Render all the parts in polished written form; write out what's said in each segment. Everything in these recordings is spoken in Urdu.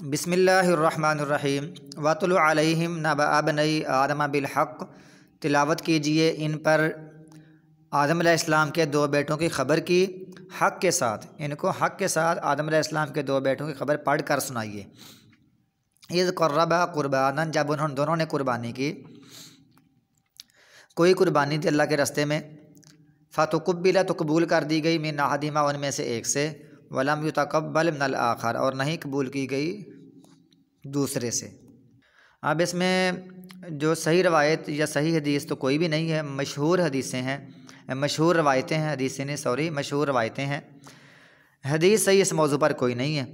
بسم اللہ الرحمن الرحیم وَاتْلُ عَلَيْهِمْ نَبَأَ ابْنَيْ آدَمَ بِالْحَقِّ، تلاوت کیجئے ان پر آدم علیہ السلام کے دو بیٹوں کی خبر کی حق کے ساتھ، ان کو حق کے ساتھ آدم علیہ السلام کے دو بیٹوں کی خبر پڑھ کر سنائیے۔ اِذْ قَرَّبَا قُرْبَانًا، جب انہوں دونوں نے قربانی کی، کوئی قربانی تھی اللہ کے راستے میں، فَتُقُبِّلَ، تو قبول کر دی گئی، مِنْ أَحَدِهِمَا، ان میں سے ایک سے، وَلَمْ يُتَقَبَّلْ مِنَ الْآخَرِ، اور نہیں قبول کی گئی دوسرے سے۔ اب اس میں جو صحیح روایت یا صحیح حدیث تو کوئی بھی نہیں ہے، مشہور حدیثیں ہیں، مشہور روایتیں ہیں، حدیثیں نہیں سوری مشہور روایتیں ہیں، حدیث صحیح اس موضوع پر کوئی نہیں ہے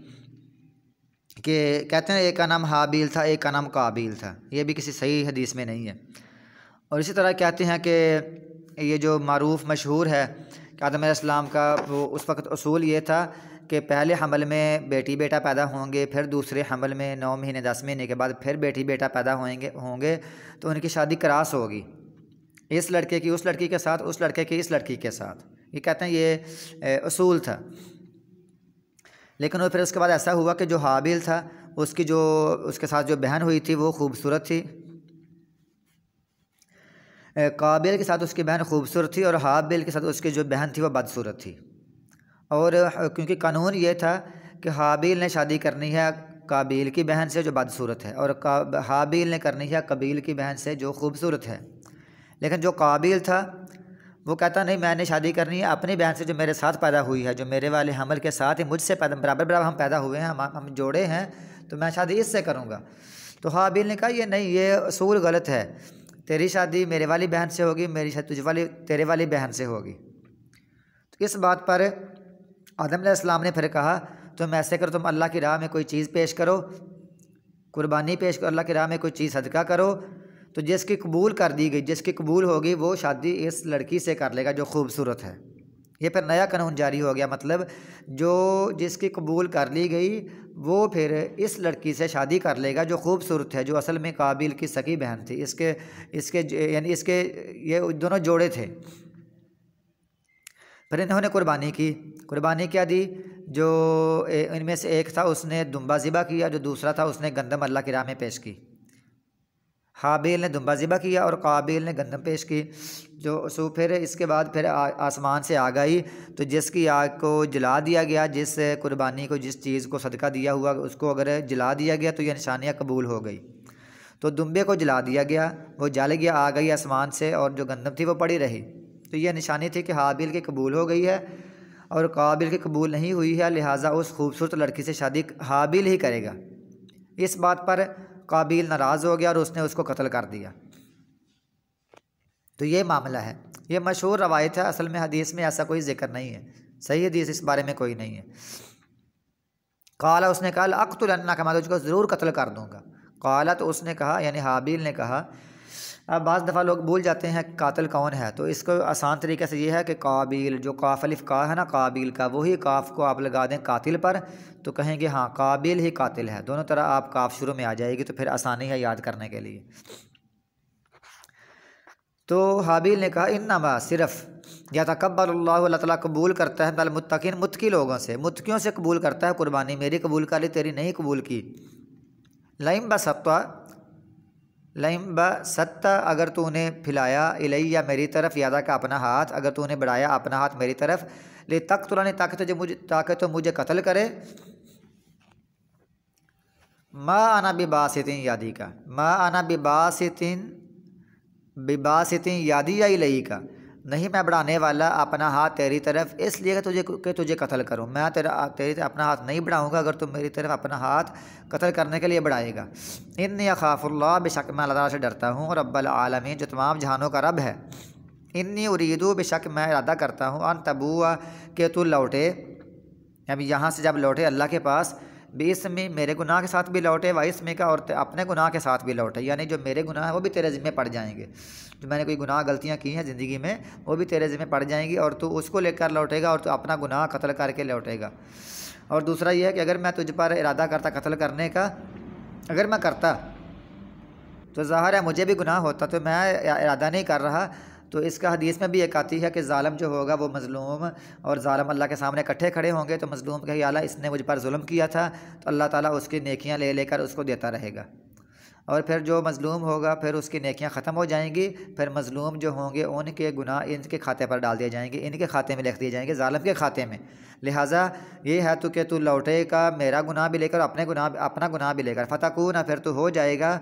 کہ کہتے ہیں ایک کا نام حابیل تھا ایک کا نام قابیل تھا، یہ بھی کسی صحیح حدیث میں نہیں ہے۔ اور اسی طرح کہتے ہیں کہ یہ جو معروف مشہور ہے کہ آدم علیہ السلام کا وہ اس وقت اصول یہ تھا کہ پہلے حمل میں بیٹی بیٹا پیدا ہوں گے، پھر دوسرے حمل میں 9 مہینے 10 مہینے کے بعد پھر بیٹی بیٹا پیدا ہوں گے تو ان کی شادی کراس ہوگی، اس لڑکے کی اس لڑکی کے ساتھ، اس لڑکے کی اس لڑکی کے ساتھ، یہ کہتے ہیں یہ اصول تھا۔ لیکن وہ پھر اس کے بعد ایسا ہوا کہ جو حابیل تھا اس کے ساتھ جو بہن ہوئی تھی وہ خوبصورت تھی، قابیل کے ساتھ اس کی بہن خوبصورت تھی، اور حابیل کے ساتھ اس کی جو بہن تھی وہ بدصورت تھی۔ اور کیونکہ قانون یہ تھا کہ حابیل نے شادی کرنی ہے قابیل کی بہن سے جو بدصورت ہے، اور حابیل نے کرنی ہے قابیل کی بہن سے جو خوبصورت ہے۔ لیکن جو قابیل تھا وہ کہتا نہیں، میں نے شادی کرنی ہے اپنی بہن سے جو میرے ساتھ پیدا ہوئی ہے، جو میرے والے حمل کے ساتھ ہی مجھ سے برابر ہم پیدا ہوئے ہیں، ہم جوڑے ہیں، تو میں شادی اس سے کروں گا۔ تو حابیل نے کہا یہ نہیں، یہ اصول غلط ہے، تیری شادی میرے والی بہن سے ہوگی، میری شادی تیرے والی بہن سے ہوگی۔ تو اس بات پر آدم علیہ السلام نے پھر کہا تم ایسے کرو، تم اللہ کی راہ میں کوئی چیز پیش کرو، قربانی پیش کرو، اللہ کی راہ میں کوئی چیز صدقہ کرو، تو جس کی قبول کر دی گئی، جس کی قبول ہوگی وہ شادی اس لڑکی سے کر لے گا جو خوبصورت ہے۔ یہ پھر نیا قانون جاری ہو گیا، مطلب جس کی قبول کر لی گئی وہ پھر اس لڑکی سے شادی کر لے گا جو خوبصورت ہے، جو اصل میں قابیل کی سکی بہن تھی، اس کے یہ دونوں جوڑے تھے۔ پھر انہوں نے قربانی کیا دی، جو ان میں سے ایک تھا اس نے دمبا ذبح کیا، جو دوسرا تھا اس نے گندم اللہ کی راہ میں پیش کی۔ حابیل نے دمبا ذبح کیا اور قابیل نے گندم پیش کی، پھر اس کے بعد پھر آسمان سے آگ آئی، تو جس کی آگ کو جلا دیا گیا، جس قربانی کو جس چیز کو صدقہ دیا ہوا اس کو اگر جلا دیا گیا تو یہ نشانیاں قبول ہو گئی۔ تو دمبے کو جلا دیا گیا، وہ جل گیا، آ گئی آسمان سے، اور جو گندم تھی وہ پڑی رہی۔ تو یہ نشانی تھی کہ حابیل کی قبول ہو گئی ہے اور قابیل کی قبول نہیں ہوئی ہے، لہٰذا اس خوبصورت لڑکی سے شادی حابیل ہی کرے گا۔ اس بات پر قابیل ناراض ہو گیا اور اس نے اس کو قتل کر دیا۔ تو یہ معاملہ ہے، یہ مشہور روایت ہے، اصل میں حدیث میں ایسا کوئی ذکر نہیں ہے، صحیح حدیث اس بارے میں کوئی نہیں ہے۔ قالا، اس نے کہا لأقتلنک، میں تجھ کو ضرور قتل کر دوں گا۔ قالا، تو اس نے کہا یعنی حابیل نے کہا۔ اب بعض دفعہ لوگ بھول جاتے ہیں قاتل کون ہے، تو اس کو آسان طریقے سے یہ ہے کہ قابیل، جو قاف الف کا ہے نا قابیل کا، وہی کاف کو آپ لگا دیں قاتل پر تو کہیں گے ہاں قابیل ہی قاتل ہے، دونوں طرح آپ کاف شروع میں آ جائے گی تو پھر آسانی ہے یاد کرنے کے لیے۔ تو حابیل نے کہا انما، صرف، یتقبل اللہ، اللہ تعالیٰ قبول کرتا ہے المتقین، متقی لوگوں سے، متقیوں سے قبول کرتا ہے قربانی، میری قبول کر لی تیری نہیں قبول کی۔ لئن بسطت، اگر تو نے پھیلایا، الیہ، میری طرف، یادا کا اپنا ہاتھ، اگر تو نے بڑھایا اپنا ہاتھ میری طرف، لتقتلنی، تاکہ تو مجھے قتل کرے، ما انا بباسط یادی کا، ما انا بباسط یادی الیک، نہیں میں بڑھانے والا اپنا ہاتھ تیری طرف اس لیے کہ تجھے قتل کروں، میں تیری طرف اپنا ہاتھ نہیں بڑھاؤں گا اگر تم میری طرف اپنا ہاتھ قتل کرنے کے لیے بڑھائے گا۔ انی اخاف اللہ، بے شک میں اللہ تعالیٰ سے ڈرتا ہوں، رب العالمین، جو تمام جہانوں کا رب ہے۔ انی اریدو، بے شک میں ارادہ کرتا ہوں، ان تبوء، کہ تو لوٹے، ابھی یہاں سے جب لوٹے اللہ کے پاس، باسمی، میرے گناہ کے ساتھ بھی لوٹے، واسمی کا، اور اپنے گناہ کے ساتھ بھی لوٹے، یعنی جو میرے گناہ ہیں وہ بھی تیرے ذمہ پڑ جائیں گے، جو میں نے کوئی گناہ غلطیاں کی ہیں زندگی میں وہ بھی تیرے ذمہ پڑ جائیں گی، اور تو اس کو لے کر لوٹے گا اور تو اپنا گناہ قتل کر کے لوٹے گا۔ اور دوسرا یہ ہے کہ اگر میں تجھ پر ارادہ کرتا قتل کرنے کا، اگر میں کرتا تو ظاہر ہے مجھے بھی گناہ ہوتا، تو میں ارادہ نہیں کر رہا، تو اس کا حدیث میں بھی ایک آتی ہے کہ ظالم جو ہوگا وہ مظلوم اور ظالم اللہ کے سامنے اکٹھے کھڑے ہوں گے، تو مظلوم کہ یا اللہ اس نے مجھ پر ظلم کیا تھا، تو اللہ تعالیٰ اس کی نیکیاں لے لے کر اس کو دیتا رہے گا، اور پھر جو مظلوم ہوگا پھر اس کی نیکیاں ختم ہو جائیں گی، پھر مظلوم جو ہوں گے ان کے گناہ ان کے کھاتے پر ڈال دیے جائیں گے، ان کے کھاتے میں لکھ دیے جائیں گے، ظالم کے کھاتے میں۔ لہٰذا یہ ہے تو کہ تو لوٹے کا میرا گناہ بھی لے کر اپنا گناہ بھی لے کر، فتکون پھر تو ہو جائے گا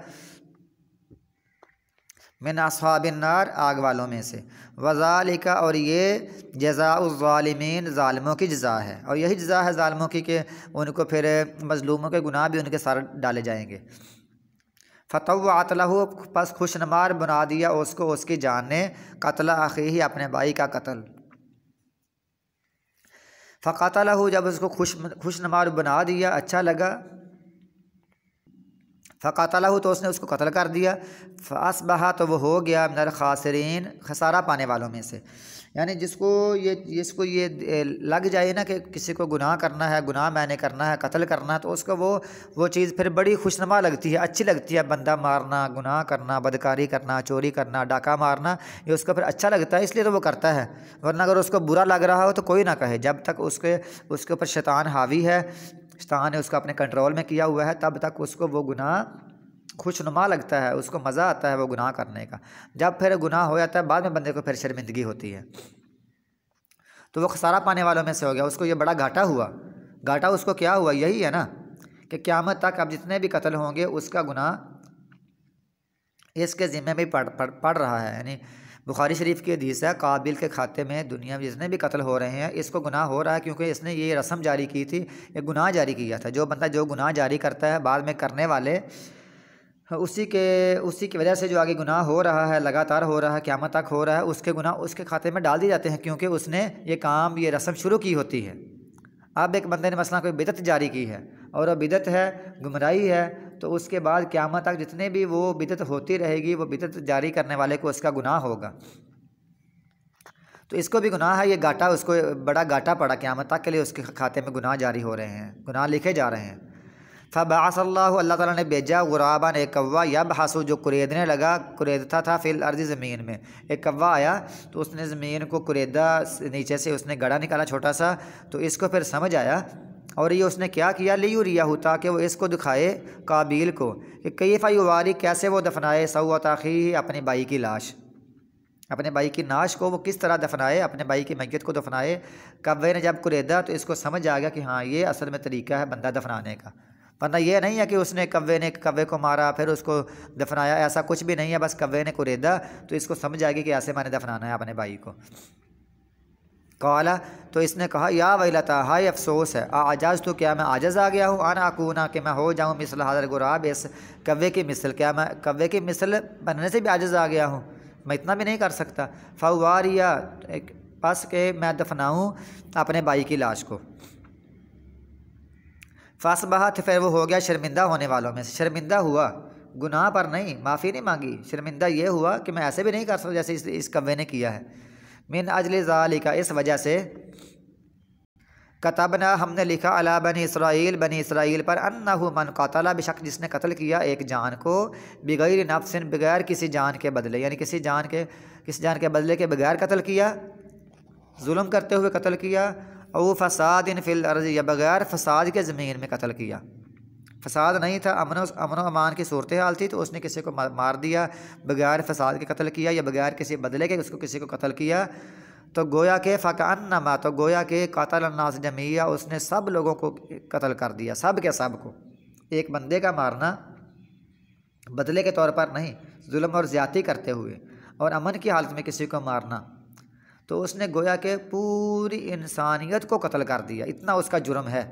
من اصحاب النار آگ والوں میں سے، وذالک اور یہ جزاء الظالمین ظالموں کی جزا ہے، اور یہی جزا ہے ظالموں کی کہ ان کو پھر مظلوموں کے گناہ بھی ان کے سر ڈالے جائیں گے۔ فطوعت لہ پس خوشنمار بنا دیا اس کو اس کی جان نے، قتل اخیہ اپنے بھائی کا قتل، فقتلہ جب اس کو خوشنمار بنا دیا اچھا لگا، فقتلہ تو اس نے اس کو قتل کر دیا، فاصبح تو وہ ہو گیا من الخاسرین خسارہ پانے والوں میں سے۔ یعنی جس کو یہ لگ جائے نا کہ کسی کو گناہ کرنا ہے، گناہ میں نے کرنا ہے، قتل کرنا ہے، تو اس کو وہ چیز پھر بڑی خوشنما لگتی ہے، اچھی لگتی ہے، بندہ مارنا، گناہ کرنا، بدکاری کرنا، چوری کرنا، ڈاکہ مارنا، یہ اس کو پھر اچھا لگتا ہے، اس لیے تو وہ کرتا ہے، ورنہ اگر اس کو برا لگ رہا ہو تو کوئی نہ کہے، جب تک اس کے اوپر شیطان حاوی ہے، شیطان نے اس کو اپنے کنٹرول میں کیا ہوا ہے، تب تک اس کو وہ گناہ خوشنما لگتا ہے، اس کو مزہ آتا ہے وہ گناہ کرنے کا۔ جب پھر گناہ ہو جاتا ہے بعد میں بندے کو پھر شرمندگی ہوتی ہے، تو وہ خسارہ پانے والوں میں سے ہو گیا، اس کو یہ بڑا گھاٹا ہوا۔ گھاٹا اس کو کیا ہوا؟ یہی ہے نا کہ قیامت تک اب جتنے بھی قتل ہوں گے اس کا گناہ اس کے ذمہ میں پڑ رہا ہے۔ یعنی بخاری شریف کی حدیث ہے، قابل کے کھاتے میں دنیا میں جتنے بھی قتل ہو رہے ہیں اس کو گناہ ہو رہا ہے، کیونکہ اس نے یہ رسم جاری کی تھی، یہ گناہ جاری کیا تھا۔ جو بندہ جو گناہ جاری کرتا ہے بعد میں کرنے والے اسی کی وجہ سے جو آگے گناہ ہو رہا ہے، لگاتار ہو رہا ہے، قیامت تک ہو رہا ہے، اس کے گناہ اس کے کھاتے میں ڈال دی جاتے ہیں، کیونکہ اس نے یہ رسم شروع کی ہوتی ہے۔ اب ایک بندے نے مثلا کوئی بدعت جاری کی ہے اور وہ بدعت ہے، گمراہی ہے، تو اس کے بعد قیامت تک جتنے بھی وہ بدعت ہوتی رہے گی، وہ بدعت جاری کرنے والے کو اس کا گناہ ہوگا، تو اس کو بھی گناہ ہے، یہ گھاٹا اس کو بڑا گھاٹا پڑا، قیامت تک کے لیے اس کے کھاتے میں گناہ جاری ہو رہے ہیں، گناہ لکھے جا رہے ہیں۔ فبعث اللہ تعالیٰ نے بھیجا غراباً ایک کوا، یبحث جو قریدنے لگا، قریدتا تھا فی الارض زمین میں، ایک کوا آیا تو اس نے زمین کو قریدا، نیچے سے اس نے گڑھا نکالا چھوٹا سا، تو اس کو پھر سمجھ آیا، اور یہ اس نے کیا کیا، لیریہ تاکہ وہ اس کو دکھائے قابیل کو کہ کیف یواری کیسے وہ دفنائے سوءۃ اخیہ اپنے بھائی کی لاش، اپنے بھائی کی ناش کو وہ کس طرح دفنائے، اپنے بھائی کی میت کو دفنائے۔ کوے نے جب قریدا تو اس کو سمجھ آ گیا کہ ہاں یہ اصل میں طریقہ ہے بندہ دفنانے کا، ورنہ یہ نہیں ہے کہ اس نے کوے کو مارا پھر اس کو دفنایا، ایسا کچھ بھی نہیں ہے، بس کوے نے قریدا تو اس کو سمجھ آئے گی کہ ایسے میں نے دفنانا ہے اپنے بھائی کو۔ قالا تو اس نے کہا یا ویلتا ہائے افسوس ہے، اعجزت تو کیا میں عاجز آ گیا ہوں، انا اکونا کہ میں ہو جاؤں مثل ھذا الغراب اس کوے کی مثل، کیا میں کوے کی مثل بننے سے بھی عاجز آ گیا ہوں، میں اتنا بھی نہیں کر سکتا۔ فواریا پس کہ میں دفناؤں اپنے بھائی کی لاش کو۔ فاصبح پھر وہ ہو گیا شرمندہ ہونے والوں میں سے، شرمندہ ہوا، گناہ پر نہیں، معافی نہیں مانگی، شرمندہ یہ ہوا کہ میں ایسے بھی نہیں کر سکتا جیسے اس کوے نے کیا ہے۔ من اجل ذالک اس وجہ سے، کتبنا ہم نے لکھا علی بنی اسرائیل پر، انہ من قتل بشک جس نے قتل کیا ایک جان کو، بغیر نفس بغیر کسی جان کے بدلے، یعنی کسی جان کے بدلے کے بغیر قتل کیا، ظلم کرتے ہوئے قتل کیا، او فساد فی الارض یا بغیر فساد کے زمین میں قتل کیا، فساد نہیں تھا، امن و امان کی صورتحال تھی، تو اس نے کسی کو مار دیا، بغیر فساد کے قتل کیا یا بغیر کسی بدلے کے اس کو کسی کو قتل کیا، تو گویا کہ فکأنما تو گویا کہ قتل الناس جمیعا اس نے سب لوگوں کو قتل کر دیا، سب کے سب کو، ایک بندے کا مارنا بدلے کے طور پر نہیں، ظلم اور زیادتی کرتے ہوئے اور امن کی حالت میں کسی کو مارنا، تو اس نے گویا کہ پوری انسانیت کو قتل کر دیا، اتنا اس کا جرم ہے۔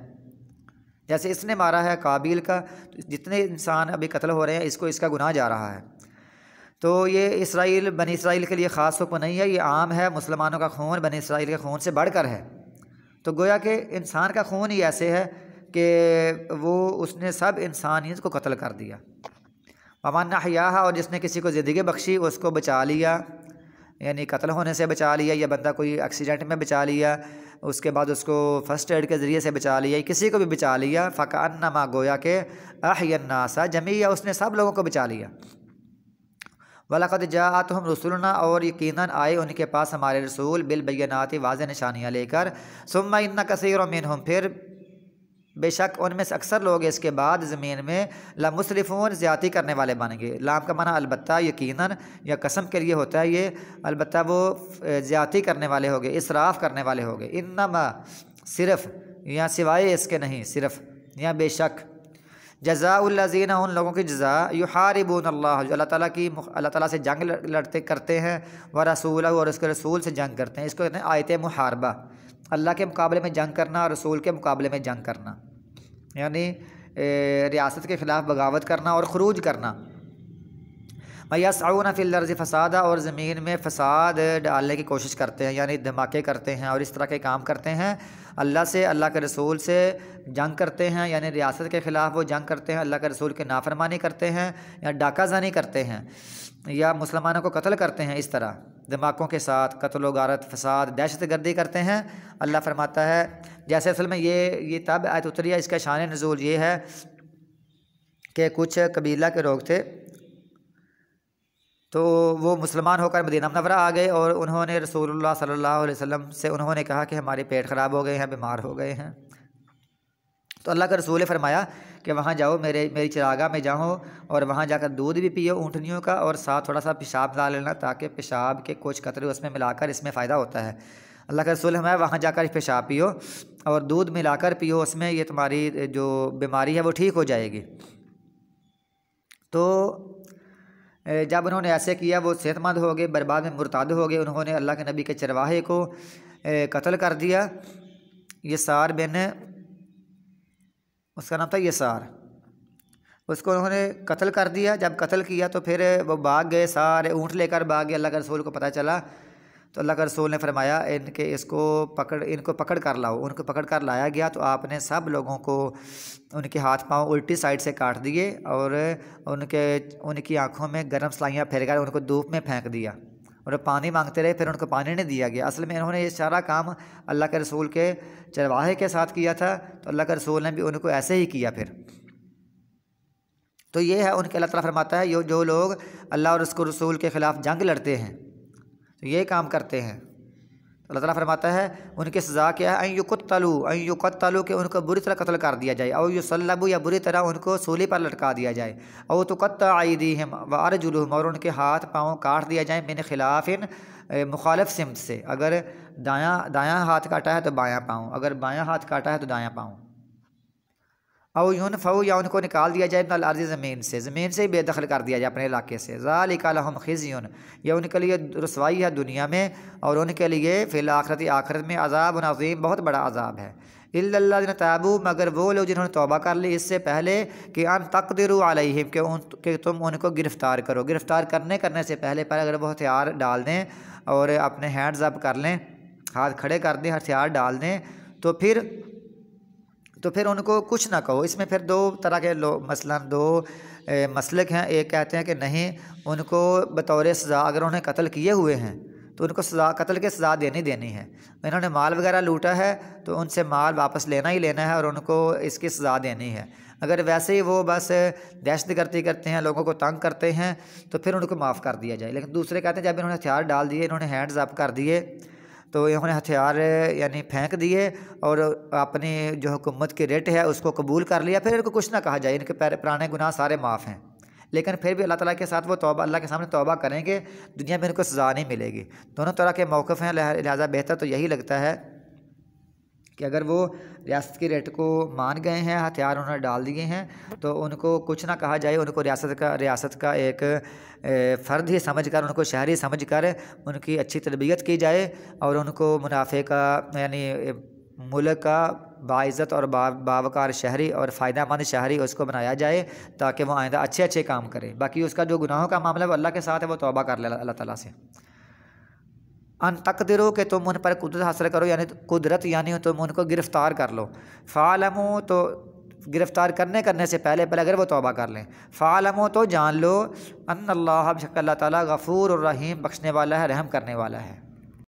جیسے اس نے مارا ہے قابیل کا، جتنے انسان ابھی قتل ہو رہے ہیں اس کا گناہ جا رہا ہے۔ تو یہ بنی اسرائیل کے لیے خاص حکم نہیں ہے، یہ عام ہے، مسلمانوں کا خون بنی اسرائیل کے خون سے بڑھ کر ہے، تو گویا کہ انسان کا خون ہی ایسے ہے کہ اس نے سب انسانیت کو قتل کر دیا۔ ومن احیاھا اور جس نے کسی کو زندگی بخشی اس کو بچا لیا، یعنی قتل ہونے سے بچا لیا، یا بندہ کوئی ایکسیڈنٹ میں بچا لیا، اس کے بعد اس کو فرسٹ ایڈ کے ذریعے سے بچا لیا، کسی کو بھی بچا لیا، فکأنما گویا کہ احیا الناس جمیعا اس نے سب لوگوں کو بچا لیا۔ وَلَقَدْ جَاءَتْهُمْ رُسُلُنَا اور یقیناً آئے ان کے پاس ہمارے رسول بالبینات واضح نشانیاں لے کر ثُمَّ إِنَّ كَثِيرًا مِّنْهُمْ پھر بے شک ان میں سے اکثر لوگ اس کے بعد زمین میں لمسرفون زیادتی کرنے والے بن گئے۔ لام کا معنی البتہ، یقیناً یا قسم کے لیے ہوتا ہے یہ، البتہ وہ زیادتی کرنے والے ہو گئے، اسراف کرنے والے ہو گئے۔ انما صرف یا سوائے اس کے نہیں، صرف یا بے شک، جزاء الذین ان لوگوں کی جزا یحاربون اللہ جو اللہ تعالیٰ سے جنگ لڑتے کرتے ہیں، ورسولہ اور اس کے رسول سے جنگ کرتے ہیں۔ اس کو کہتے ہیں آیت محاربہ، اللہ کے مقابلے میں جنگ کرنا اور رسول کے مقابلے میں جنگ کرنا، یعنی ریاست کے خلاف بغاوت کرنا اور خروج کرنا۔ وَيَسْعَوْنَ فِي الْأَرْضِ فَسَادًا اور زمین میں فساد ڈالنے کی کوشش کرتے ہیں، یعنی دھماکے کرتے ہیں اور اس طرح کے کام کرتے ہیں، اللہ سے، اللہ کے رسول سے جنگ کرتے ہیں، یعنی ریاست کے خلاف وہ جنگ کرتے ہیں، اللہ کے رسول کی نافرمانی کرتے ہیں، یا ڈاکہ زنی کرتے ہیں، یا مسلمانوں کو قتل کرتے ہیں، اس طرح دھماکوں کے ساتھ قتل و غارت، فساد، دہشت گردی کرتے ہیں۔ اللہ فرماتا ہے جیسے اصل میں یہ تب آیت اتری ہے، اس کا شان نزول یہ ہے کہ کچھ قبیلہ کے لوگ تھے تو وہ مسلمان ہو کر مدینہ منورہ آ گئے، اور انہوں نے رسول اللہ صلی اللہ علیہ وسلم سے انہوں نے کہا کہ ہمارے پیٹ خراب ہو گئے ہیں، بیمار ہو گئے ہیں۔ تو اللہ کا رسول نے فرمایا کہ وہاں جاؤ، میری چراگاہ میں جاؤ اور وہاں جا کر دودھ بھی پیو اونٹنیوں کا، اور ساتھ تھوڑا سا پیشاب لا لینا تاکہ پیشاب کے کچھ قطرے اس میں ملا کر اس میں فائدہ ہوتا ہے۔ اللہ کا رسول ہمیں وہاں جا کر پیشاب پیو اور دودھ ملا کر پیو، اس میں یہ تمہاری جو بیماری ہے وہ ٹھیک ہو جائے گی۔ تو جب انہوں نے ایسے کیا وہ صحت مند ہو گئے، برباد میں مرتد ہو گئے، انہوں نے اللہ کے نبی کے چرواہے کو قتل کر دیا، یسار بن، اس کا نام تھا یسار، اس کو انہوں نے قتل کر دیا۔ جب قتل کیا تو پھر وہ بھاگ گئے، سارے اونٹ لے کر بھاگ گئے۔ اللہ کے رسول کو پتہ چلا تو اللہ کے رسول نے فرمایا ان کو پکڑ کر لاؤ۔ ان کو پکڑ کر لایا گیا تو آپ نے سب لوگوں کو ان کے ہاتھ پاؤں الٹی سائڈ سے کاٹ دیے، اور ان کی آنکھوں میں گرم سلائیاں پھیر کر ان کو دھوپ میں پھینک دیا، اور پانی مانگتے رہے، پھر ان کو پانی نہیں دیا گیا۔ اصل میں انہوں نے یہ سارا کام اللہ کے رسول کے چرواہے کے ساتھ کیا تھا، تو اللہ کے رسول نے بھی ان کو ایسے ہی کیا پھر۔ تو یہ ہے ان کے، اللہ تعالیٰ فرماتا ہے جو لوگ اللہ اور اس کو رسول کے خلاف جنگ لڑتے ہیں تو یہ کام کرتے ہیں، اللہ تعالیٰ فرماتا ہے ان کی سزا کیا ہے، ان یقتلوا کہ ان کو بری طرح قتل کر دیا جائے، او یصلبوا یا بری طرح ان کو سولی پر لٹکا دیا جائے، او تقطع ایدیہم وارجلہم اور ان کے ہاتھ پاؤں کاٹ دیا جائیں، من خلاف مخالف سمت سے، اگر دایاں ہاتھ کاٹا ہے تو بایاں پاؤں، اگر بایاں ہاتھ کاٹا ہے تو دایاں پاؤں، او ینفوا یا ان کو نکال دیا جائے من الارض زمین سے ہی بے دخل کر دیا جائے اپنے علاقے سے، ذالک لہم خزی یہ ان کے لیے رسوائی ہے دنیا میں، اور ان کے لیے فی الآخرت آخرت میں عذاب عظیم بہت بڑا عذاب ہے۔ الا الذین تابوا مگر وہ لوگ جنہوں نے توبہ کر لی اس سے پہلے کہ ان تقدروا علیہم کہ تم ان کو گرفتار کرو، گرفتار کرنے سے پہلے اگر وہ ہتھیار ڈال دیں اور اپنے ہینڈز اپ کر لیں، ہاتھ کھڑے کر دیں، ہتھیار ڈال دیں، تو پھر ان کو کچھ نہ کہو۔ اس میں پھر دو طرح کے مثلاً دو مسلک ہیں، ایک کہتے ہیں کہ نہیں ان کو بطور سزا اگر انہوں نے قتل کیے ہوئے ہیں تو ان کو قتل کے سزا دینی ہے، انہوں نے مال وغیرہ لوٹا ہے تو ان سے مال واپس لینا ہی لینا ہے اور ان کو اس کی سزا دینی ہے۔ اگر ویسے ہی وہ بس دہشت گردی کرتے ہیں، لوگوں کو تنگ کرتے ہیں تو پھر ان کو معاف کر دیا جائے۔ لیکن دوسرے کہتے ہیں جب انہوں نے ہتھیار ڈال دیے، انہوں نے ہینڈز اپ کر دیے، تو انہوں نے ہتھیار یعنی پھینک دیے اور اپنی جو حکومت کی ریٹ ہے اس کو قبول کر لیا، پھر ان کو کچھ نہ کہا جائے، ان کے پرانے گناہ سارے معاف ہیں، لیکن پھر بھی اللہ تعالیٰ کے ساتھ وہ توبہ، اللہ کے سامنے توبہ کریں گے، دنیا میں ان کو سزا نہیں ملے گی۔ دونوں طرح کے موقف ہیں، لہٰذا بہتر تو یہی لگتا ہے کہ اگر وہ ریاست کی ریٹ کو مان گئے ہیں، ہتھیار انہوں نے ڈال دیے ہیں، تو ان کو کچھ نہ کہا جائے، ان کو ریاست کا ایک فرد ہی سمجھ کر، ان کو شہری سمجھ کر ان کی اچھی تربیت کی جائے، اور ان کو منافع کا یعنی ملک کا باعزت اور باوقار شہری اور فائدہ مند شہری اس کو بنایا جائے تاکہ وہ آئندہ اچھے کام کرے۔ باقی اس کا جو گناہوں کا معاملہ ہے وہ اللہ کے ساتھ ہے، وہ توبہ کر لے اللہ تعالیٰ سے۔ ان تقدروا کہ تم ان پر قدرت حاصل کرو، یعنی قدرت یعنی تم ان کو گرفتار کر لو، فعلموا تو گرفتار کرنے سے پہلے اگر وہ توبہ کر لیں، فعلموا تو جان لو ان اللہ بشک اللہ تعالیٰ غفور الرحیم بخشنے والا ہے، رحم کرنے والا ہے۔